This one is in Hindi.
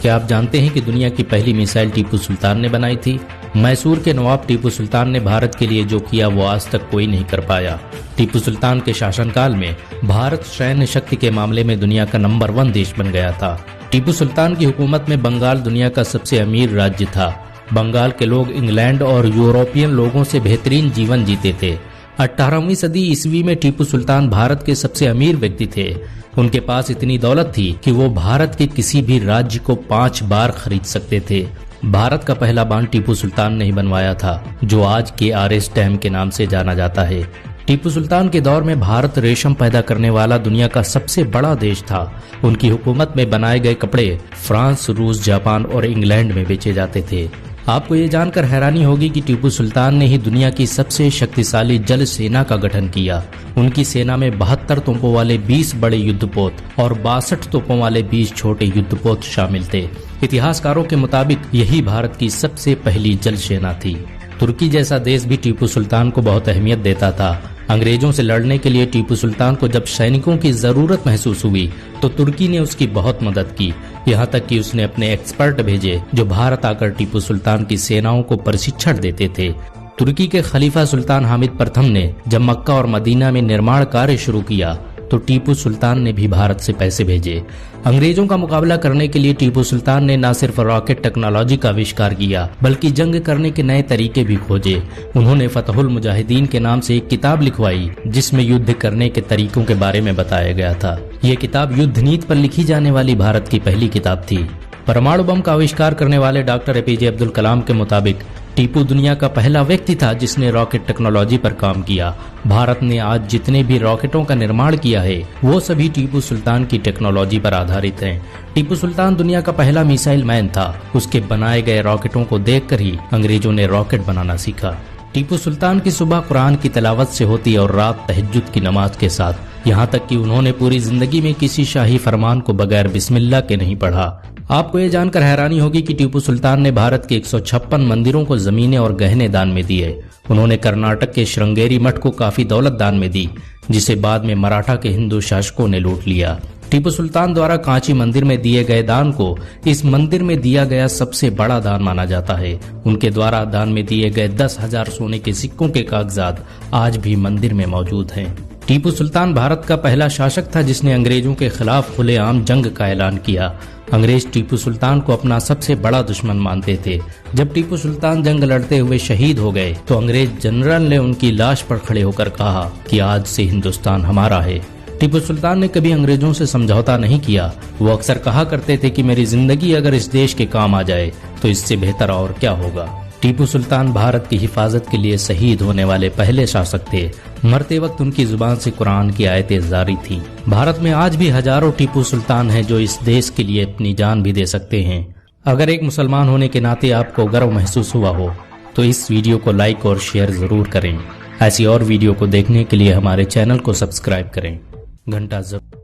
क्या आप जानते हैं कि दुनिया की पहली मिसाइल टीपू सुल्तान ने बनाई थी? मैसूर के नवाब टीपू सुल्तान ने भारत के लिए जो किया वो आज तक कोई नहीं कर पाया। टीपू सुल्तान के शासनकाल में भारत सैन्य शक्ति के मामले में दुनिया का नंबर 1 देश बन गया था। टीपू सुल्तान की हुकूमत में बंगाल दुनिया का सबसे अमीर राज्य था। बंगाल के लोग इंग्लैंड और यूरोपियन लोगों से बेहतरीन जीवन जीते थे। 18वीं सदी ईस्वी में टीपू सुल्तान भारत के सबसे अमीर व्यक्ति थे। उनके पास इतनी दौलत थी कि वो भारत के किसी भी राज्य को 5 बार खरीद सकते थे। भारत का पहला बांध टीपू सुल्तान ने ही बनवाया था, जो आज के आरएस डैम के नाम से जाना जाता है। टीपू सुल्तान के दौर में भारत रेशम पैदा करने वाला दुनिया का सबसे बड़ा देश था। उनकी हुकूमत में बनाए गए कपड़े फ्रांस, रूस, जापान और इंग्लैंड में बेचे जाते थे। आपको ये जानकर हैरानी होगी कि टीपू सुल्तान ने ही दुनिया की सबसे शक्तिशाली जल सेना का गठन किया। उनकी सेना में 72 तोपों वाले 20 बड़े युद्धपोत और 62 तोपों वाले 20 छोटे युद्धपोत शामिल थे। इतिहासकारों के मुताबिक यही भारत की सबसे पहली जल सेना थी। तुर्की जैसा देश भी टीपू सुल्तान को बहुत अहमियत देता था। अंग्रेजों से लड़ने के लिए टीपू सुल्तान को जब सैनिकों की जरूरत महसूस हुई तो तुर्की ने उसकी बहुत मदद की। यहाँ तक कि उसने अपने एक्सपर्ट भेजे जो भारत आकर टीपू सुल्तान की सेनाओं को प्रशिक्षण देते थे। तुर्की के खलीफा सुल्तान हामिद प्रथम ने जब मक्का और मदीना में निर्माण कार्य शुरू किया तो टीपू सुल्तान ने भी भारत से पैसे भेजे। अंग्रेजों का मुकाबला करने के लिए टीपू सुल्तान ने न सिर्फ रॉकेट टेक्नोलॉजी का आविष्कार किया बल्कि जंग करने के नए तरीके भी खोजे। उन्होंने फतहुल मुजाहिदीन के नाम से एक किताब लिखवाई जिसमें युद्ध करने के तरीकों के बारे में बताया गया था। ये किताब युद्ध नीति पर लिखी जाने वाली भारत की पहली किताब थी। परमाणु बम का आविष्कार करने वाले डॉक्टर एपीजे अब्दुल कलाम के मुताबिक टीपू दुनिया का पहला व्यक्ति था जिसने रॉकेट टेक्नोलॉजी पर काम किया। भारत ने आज जितने भी रॉकेटों का निर्माण किया है वो सभी टीपू सुल्तान की टेक्नोलॉजी पर आधारित हैं। टीपू सुल्तान दुनिया का पहला मिसाइल मैन था। उसके बनाए गए रॉकेटों को देखकर ही अंग्रेजों ने रॉकेट बनाना सीखा। टीपू सुल्तान की सुबह कुरान की तिलावत से होती और रात तहज्जुद की नमाज के साथ, यहाँ तक कि उन्होंने पूरी जिंदगी में किसी शाही फरमान को बगैर बिस्मिल्लाह के नहीं पढ़ा। आपको ये जानकर हैरानी होगी कि टीपू सुल्तान ने भारत के 156 मंदिरों को जमीनें और गहने दान में दिए। उन्होंने कर्नाटक के श्रृंगेरी मठ को काफी दौलत दान में दी, जिसे बाद में मराठा के हिंदू शासकों ने लूट लिया। टीपू सुल्तान द्वारा कांची मंदिर में दिए गए दान को इस मंदिर में दिया गया सबसे बड़ा दान माना जाता है। उनके द्वारा दान में दिए गए 10,000 सोने के सिक्कों के कागजात आज भी मंदिर में मौजूद हैं। टीपू सुल्तान भारत का पहला शासक था जिसने अंग्रेजों के खिलाफ खुलेआम जंग का ऐलान किया। अंग्रेज टीपू सुल्तान को अपना सबसे बड़ा दुश्मन मानते थे। जब टीपू सुल्तान जंग लड़ते हुए शहीद हो गए तो अंग्रेज जनरल ने उनकी लाश पर खड़े होकर कहा कि आज से हिंदुस्तान हमारा है। टीपू सुल्तान ने कभी अंग्रेजों से समझौता नहीं किया। वो अक्सर कहा करते थे कि मेरी जिंदगी अगर इस देश के काम आ जाए तो इससे बेहतर और क्या होगा। टीपू सुल्तान भारत की हिफाजत के लिए शहीद होने वाले पहले शासक थे। मरते वक्त उनकी जुबान से कुरान की आयतें जारी थी। भारत में आज भी हजारों टीपू सुल्तान हैं जो इस देश के लिए अपनी जान भी दे सकते हैं। अगर एक मुसलमान होने के नाते आपको गर्व महसूस हुआ हो तो इस वीडियो को लाइक और शेयर जरूर करें। ऐसी और वीडियो को देखने के लिए हमारे चैनल को सब्सक्राइब करें। घंटा जरूर